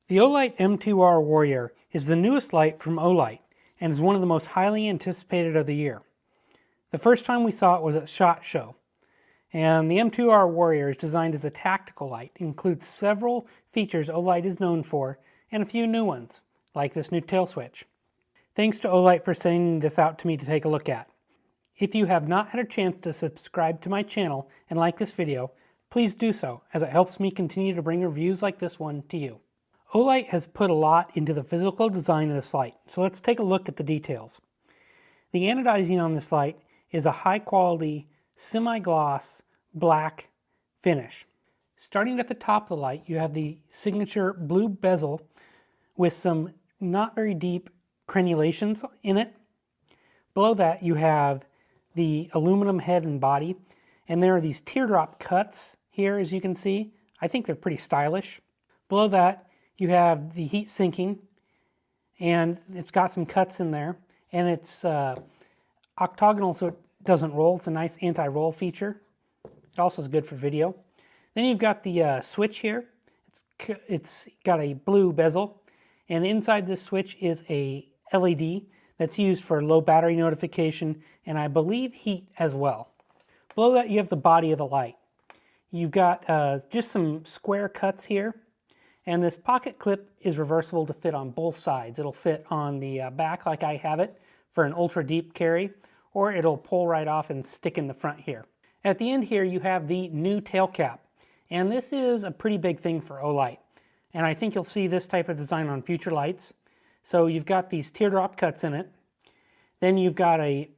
The Olight M2R Warrior is the newest light from Olight and is one of the most highly anticipated of the year. The first time we saw it was at SHOT Show, and the M2R Warrior is designed as a tactical light. It includes several features Olight is known for and a few new ones, like this new tail switch. Thanks to Olight for sending this out to me to take a look at. If you have not had a chance to subscribe to my channel and like this video, please do so, as it helps me continue to bring reviews like this one to you. Olight has put a lot into the physical design of this light, so let's take a look at the details. The anodizing on this light is a high quality semi-gloss black finish. Starting at the top of the light, you have the signature blue bezel with some not very deep crenulations in it. Below that you have the aluminum head and body, and there are these teardrop cuts here, as you can see. I think they're pretty stylish. Below that you have the heat sinking, and it's got some cuts in there, and it's octagonal so it doesn't roll. It's a nice anti-roll feature. It also is good for video. Then you've got the switch here. It's got a blue bezel, and inside this switch is a LED that's used for low battery notification and I believe heat as well. Below that you have the body of the light. You've got just some square cuts here, and this pocket clip is reversible to fit on both sides. It'll fit on the back like I have it for an ultra deep carry, or it'll pull right off and stick in the front here. At the end here you have the new tail cap, and this is a pretty big thing for Olight, and I think you'll see this type of design on future lights. So you've got these teardrop cuts in it, then you've got a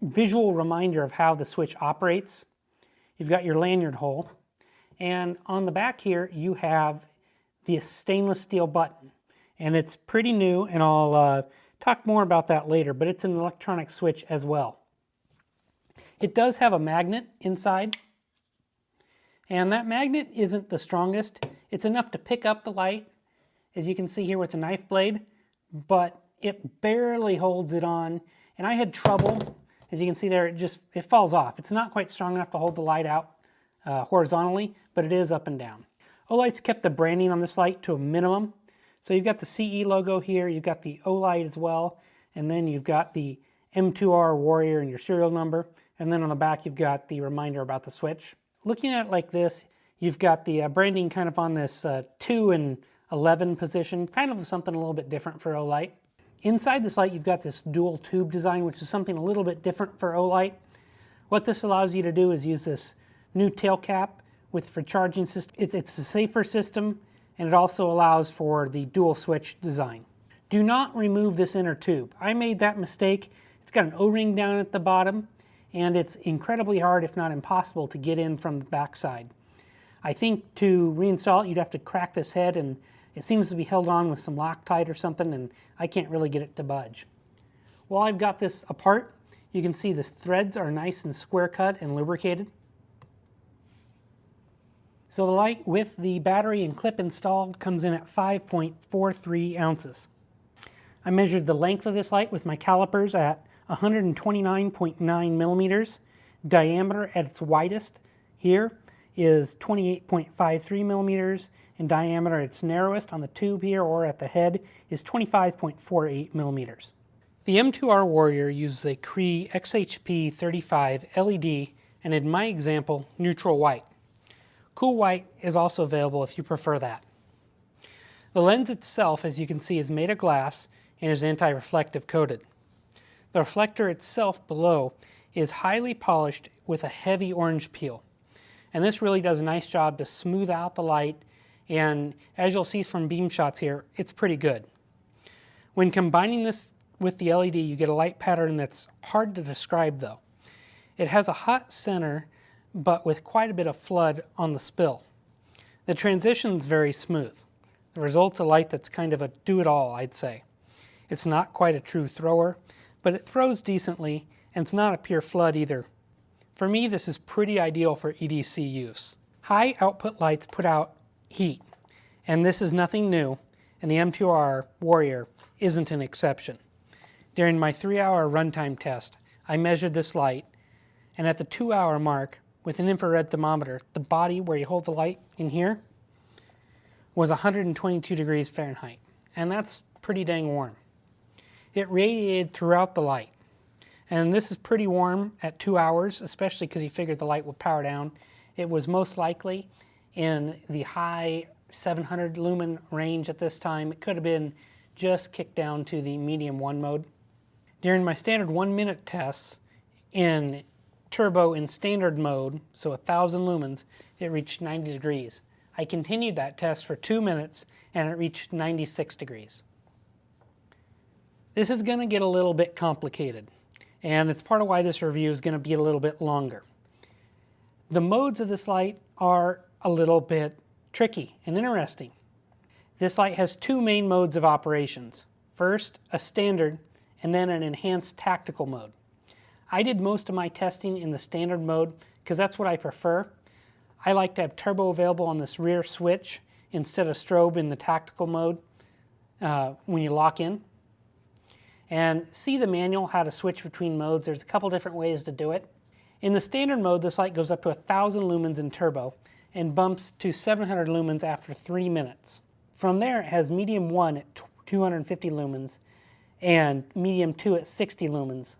visual reminder of how the switch operates. You've got your lanyard hole, and on the back here you have the stainless steel button, and it's pretty new, and I'll talk more about that later, but it's an electronic switch as well. It does have a magnet inside, and that magnet isn't the strongest. It's enough to pick up the light, as you can see here with the knife blade, but it barely holds it on, and I had trouble. As you can see there, it falls off. It's not quite strong enough to hold the light out horizontally, but it is up and down. Olight's kept the branding on this light to a minimum. So you've got the CE logo here, you've got the Olight as well, and then you've got the M2R Warrior and your serial number, and then on the back you've got the reminder about the switch. Looking at it like this, you've got the branding kind of on this 2 and 11 position, kind of something a little bit different for Olight. Inside this light you've got this dual tube design, which is something a little bit different for Olight. What this allows you to do is use this new tail cap for charging system. It's a safer system, and it also allows for the dual switch design. Do not remove this inner tube. I made that mistake. It's got an O-ring down at the bottom, and it's incredibly hard, if not impossible, to get in from the backside. I think to reinstall it you'd have to crack this head, and it seems to be held on with some Loctite or something, and I can't really get it to budge. While I've got this apart, you can see the threads are nice and square cut and lubricated. So the light with the battery and clip installed comes in at 5.43 ounces. I measured the length of this light with my calipers at 129.9 millimeters. Diameter at its widest here is 28.53 millimeters, and diameter at its narrowest on the tube here or at the head is 25.48 millimeters. The M2R Warrior uses a Cree XHP 35 LED, and in my example, neutral white. Cool white is also available if you prefer that. The lens itself, as you can see, is made of glass and is anti-reflective coated. The reflector itself below is highly polished with a heavy orange peel, and this really does a nice job to smooth out the light, and as you'll see from beam shots here, it's pretty good. When combining this with the LED, you get a light pattern that's hard to describe though. It has a hot center, but with quite a bit of flood on the spill. The transition's very smooth. The result's a light that's kind of a do-it-all, I'd say. It's not quite a true thrower, but it throws decently, and it's not a pure flood either. For me, this is pretty ideal for EDC use. High output lights put out heat, and this is nothing new, and the M2R Warrior isn't an exception. During my 3-hour runtime test, I measured this light, and at the 2-hour mark, with an infrared thermometer, the body where you hold the light in here was 122 degrees Fahrenheit, and that's pretty dang warm. It radiated throughout the light, and this is pretty warm at 2 hours, especially because you figured the light would power down. It was most likely in the high 700 lumen range at this time. It could have been just kicked down to the medium 1 mode. During my standard 1-minute tests in turbo in standard mode, so 1000 lumens, it reached 90 degrees. I continued that test for 2 minutes and it reached 96 degrees. This is going to get a little bit complicated, and it's part of why this review is going to be a little bit longer. The modes of this light are a little bit tricky and interesting. This light has 2 main modes of operations. First, a standard, and then an enhanced tactical mode. I did most of my testing in the standard mode because that's what I prefer. I like to have turbo available on this rear switch instead of strobe in the tactical mode when you lock in. And see the manual how to switch between modes. There's a couple different ways to do it. In the standard mode, this light goes up to 1000 lumens in turbo and bumps to 700 lumens after 3 minutes. From there, it has medium 1 at 250 lumens and medium 2 at 60 lumens,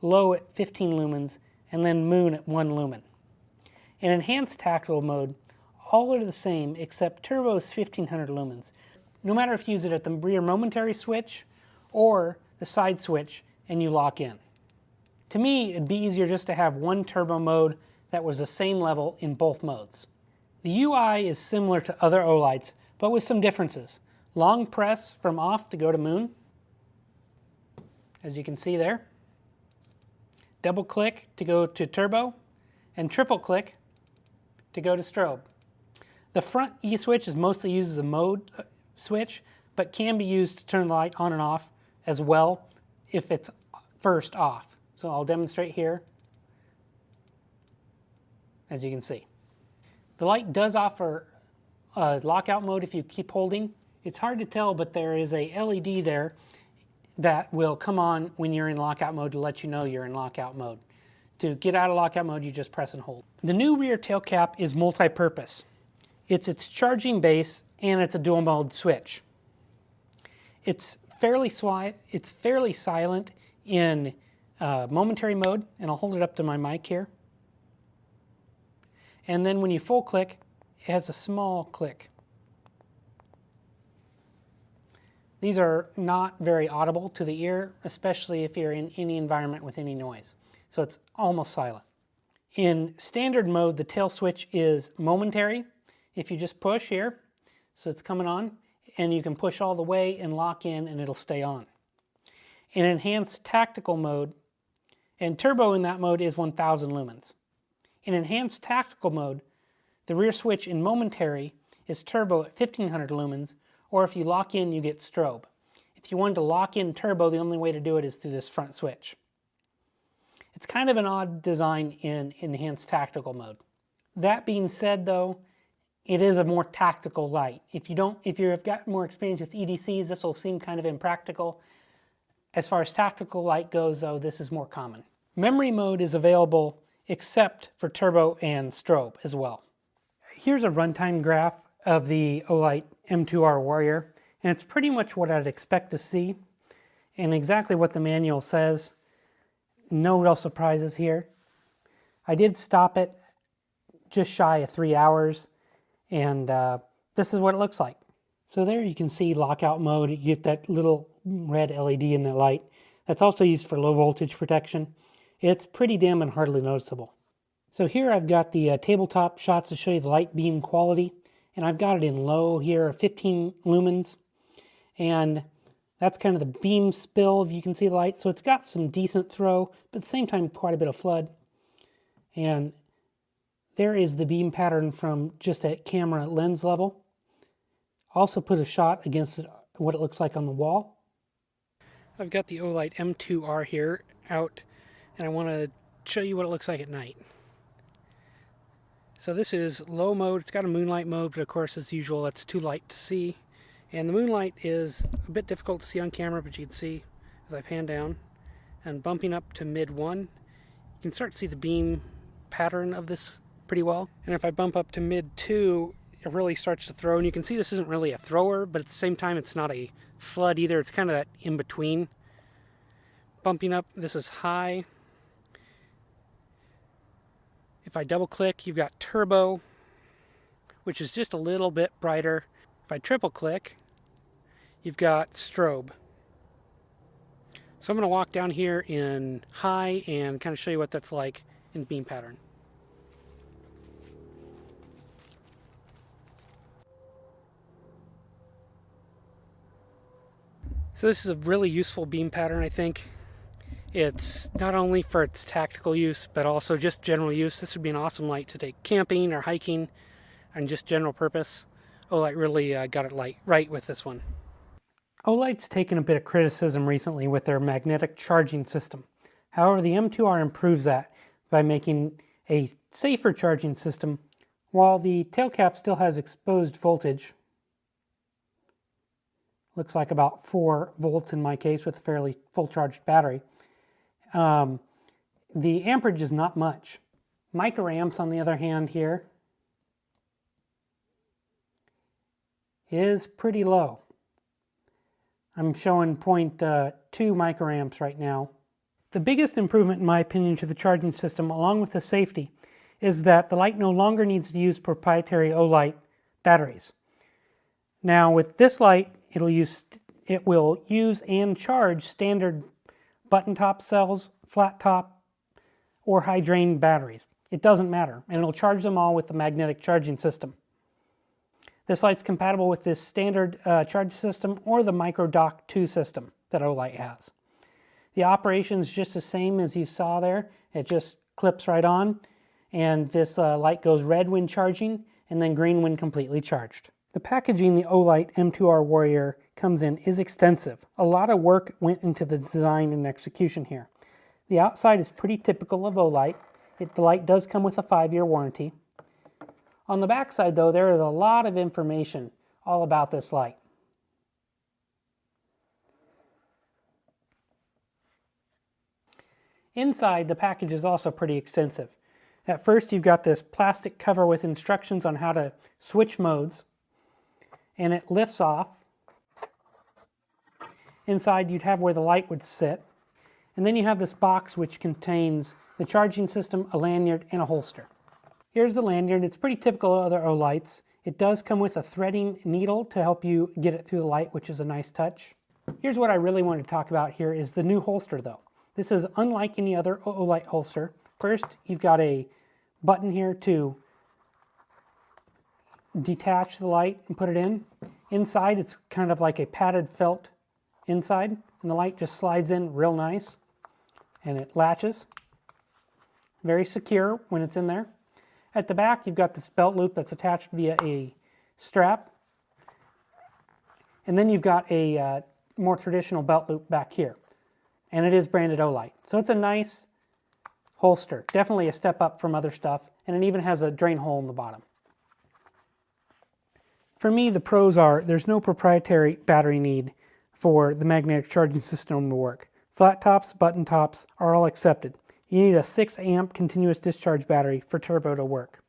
low at 15 lumens, and then moon at 1 lumen. In enhanced tactical mode, all are the same except turbo is 1500 lumens. No matter if you use it at the rear momentary switch or the side switch and you lock in. To me, it'd be easier just to have one turbo mode that was the same level in both modes. The UI is similar to other Olights, but with some differences. Long press from off to go to moon, as you can see there. Double click to go to turbo, and triple click to go to strobe. The front E switch is mostly used as a mode switch, but can be used to turn the light on and off as well if it's first off. So I'll demonstrate here, as you can see. The light does offer a lockout mode if you keep holding. It's hard to tell, but there is a LED there that will come on when you're in lockout mode to let you know you're in lockout mode. To get out of lockout mode, you just press and hold. The new rear tail cap is multi-purpose. It's its charging base and it's a dual mode switch. It's fairly silent in momentary mode, and I'll hold it up to my mic here. And then when you full click, it has a small click. These are not very audible to the ear, especially if you're in any environment with any noise. So it's almost silent. In standard mode, the tail switch is momentary. If you just push here, so it's coming on, and you can push all the way and lock in and it'll stay on. In enhanced tactical mode, and turbo in that mode is 1000 lumens. In enhanced tactical mode, the rear switch in momentary is turbo at 1500 lumens, or if you lock in, you get strobe. If you wanted to lock in turbo, the only way to do it is through this front switch. It's kind of an odd design in enhanced tactical mode. That being said though, it is a more tactical light. If you've got more experience with EDCs, this will seem kind of impractical. As far as tactical light goes though, this is more common. Memory mode is available except for turbo and strobe as well. Here's a runtime graph of the Olight M2R Warrior, and it's pretty much what I'd expect to see and exactly what the manual says. No real surprises here. I did stop it just shy of 3 hours, and this is what it looks like. So there you can see lockout mode. You get that little red LED in the light. That's also used for low voltage protection. It's pretty dim and hardly noticeable. So here I've got the tabletop shots to show you the light beam quality, and I've got it in low here, 15 lumens, and that's kind of the beam spill, if you can see the light. So it's got some decent throw, but at the same time quite a bit of flood. And there is the beam pattern from just at camera lens level. Also put a shot against what it looks like on the wall. I've got the Olight M2R here out, and I want to show you what it looks like at night. So this is low mode. It's got a moonlight mode, but of course as usual it's too light to see. And the moonlight is a bit difficult to see on camera, but you can see as I pan down and bumping up to mid 1, you can start to see the beam pattern of this pretty well. And if I bump up to mid 2, it really starts to throw. And you can see this isn't really a thrower, but at the same time it's not a flood either. It's kind of that in between. Bumping up, this is high. If I double click, you've got turbo, which is just a little bit brighter. If I triple click, you've got strobe. So I'm going to walk down here in high and kind of show you what that's like in beam pattern. So this is a really useful beam pattern, I think. It's not only for its tactical use, but also just general use. This would be an awesome light to take camping or hiking and just general purpose. Olight really got it right with this one. Olight's taken a bit of criticism recently with their magnetic charging system. However, the M2R improves that by making a safer charging system. While the tail cap still has exposed voltage, looks like about 4 volts in my case with a fairly full charged battery, the amperage is not much. Microamps, on the other hand, here is pretty low. I'm showing 0.2 microamps right now. The biggest improvement, in my opinion, to the charging system, along with the safety, is that the light no longer needs to use proprietary Olight batteries. Now, with this light, it will use and charge standard button top cells, flat top, or high drain batteries. It doesn't matter, and it'll charge them all with the magnetic charging system. This light's compatible with this standard charge system or the Micro Dock 2 system that Olight has. The operation is just the same as you saw there. It just clips right on, and this light goes red when charging and then green when completely charged. The packaging the Olight M2R Warrior comes in is extensive. A lot of work went into the design and execution here. The outside is pretty typical of Olight. The light does come with a 5-year warranty. On the back side, though, there is a lot of information all about this light. Inside, the package is also pretty extensive. At first, you've got this plastic cover with instructions on how to switch modes, and it lifts off. Inside, you'd have where the light would sit. And then you have this box which contains the charging system, a lanyard, and a holster. Here's the lanyard. It's pretty typical of other Olights. It does come with a threading needle to help you get it through the light, which is a nice touch. Here's what I really want to talk about here is the new holster, though. This is unlike any other Olight holster. First, you've got a button here to detach the light and put it in. Inside, it's kind of like a padded felt inside, and the light just slides in real nice, and it latches. Very secure when it's in there. At the back, you've got this belt loop that's attached via a strap, and then you've got a more traditional belt loop back here, and it is branded Olight. So it's a nice holster, definitely a step up from other stuff, and it even has a drain hole in the bottom. For me, the pros are there's no proprietary battery need for the magnetic charging system to work. Flat tops, button tops are all accepted. You need a 6 amp continuous discharge battery for turbo to work.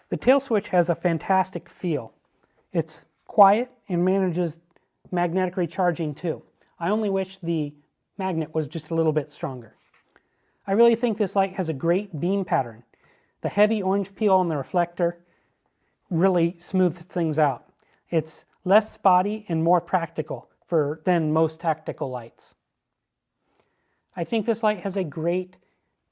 The tail switch has a fantastic feel. It's quiet and manages magnetic recharging too. I only wish the magnet was just a little bit stronger. I really think this light has a great beam pattern. The heavy orange peel on the reflector really smooths things out. It's less spotty and more practical than most tactical lights. I think this light has a great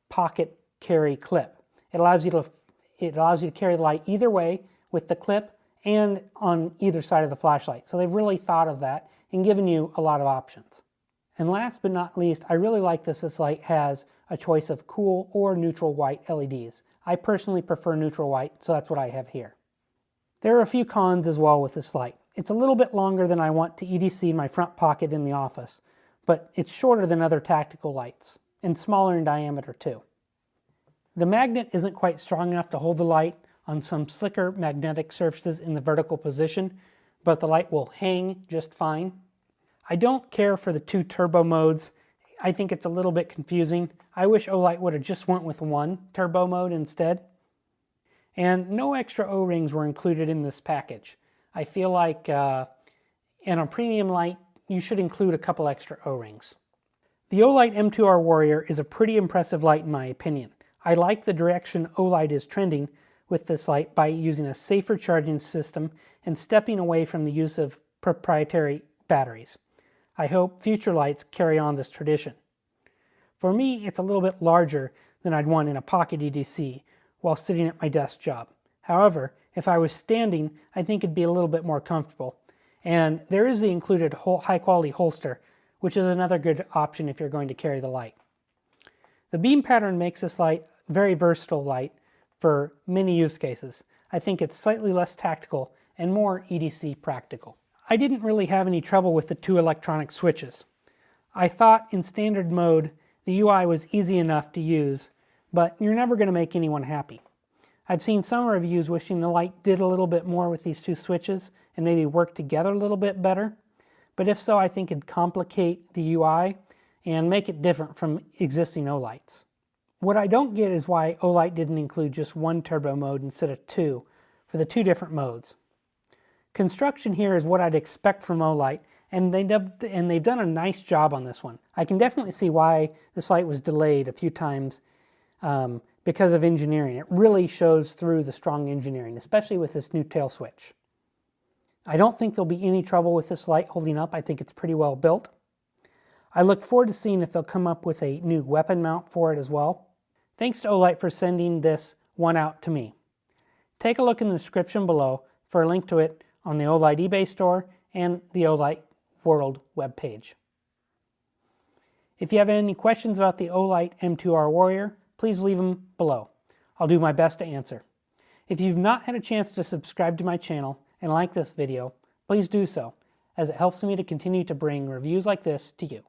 pocket carry clip. It allows you to carry the light either way with the clip and on either side of the flashlight. So they've really thought of that and given you a lot of options. And last but not least, I really like this light has a choice of cool or neutral white LEDs. I personally prefer neutral white, so that's what I have here. There are a few cons as well with this light. It's a little bit longer than I want to EDC my front pocket in the office, but it's shorter than other tactical lights and smaller in diameter too. The magnet isn't quite strong enough to hold the light on some slicker magnetic surfaces in the vertical position, but the light will hang just fine. I don't care for the 2 turbo modes. I think it's a little bit confusing. I wish Olight would have just went with 1 turbo mode instead. And no extra O-rings were included in this package. I feel like in a premium light, you should include a couple extra O-rings. The Olight M2R Warrior is a pretty impressive light in my opinion. I like the direction Olight is trending with this light by using a safer charging system and stepping away from the use of proprietary batteries. I hope future lights carry on this tradition. For me, it's a little bit larger than I'd want in a pocket EDC while sitting at my desk job. However, if I was standing, I think it'd be a little bit more comfortable. And there is the included high quality holster, which is another good option if you're going to carry the light. The beam pattern makes this light a very versatile light for many use cases. I think it's slightly less tactical and more EDC practical. I didn't really have any trouble with the two electronic switches. I thought in standard mode the UI was easy enough to use, but you're never going to make anyone happy. I've seen some reviews wishing the light did a little bit more with these two switches and maybe work together a little bit better. But if so, I think it'd complicate the UI and make it different from existing Olights. What I don't get is why Olight didn't include just one turbo mode instead of two for the two different modes. Construction here is what I'd expect from Olight, and they've done a nice job on this one. I can definitely see why this light was delayed a few times because of engineering. It really shows through the strong engineering, especially with this new tail switch. I don't think there'll be any trouble with this light holding up. I think it's pretty well built. I look forward to seeing if they'll come up with a new weapon mount for it as well. Thanks to Olight for sending this one out to me. Take a look in the description below for a link to it on the Olight eBay store and the Olight World webpage. If you have any questions about the Olight M2R Warrior, please leave them below. I'll do my best to answer. If you've not had a chance to subscribe to my channel and like this video, please do so, as it helps me to continue to bring reviews like this to you.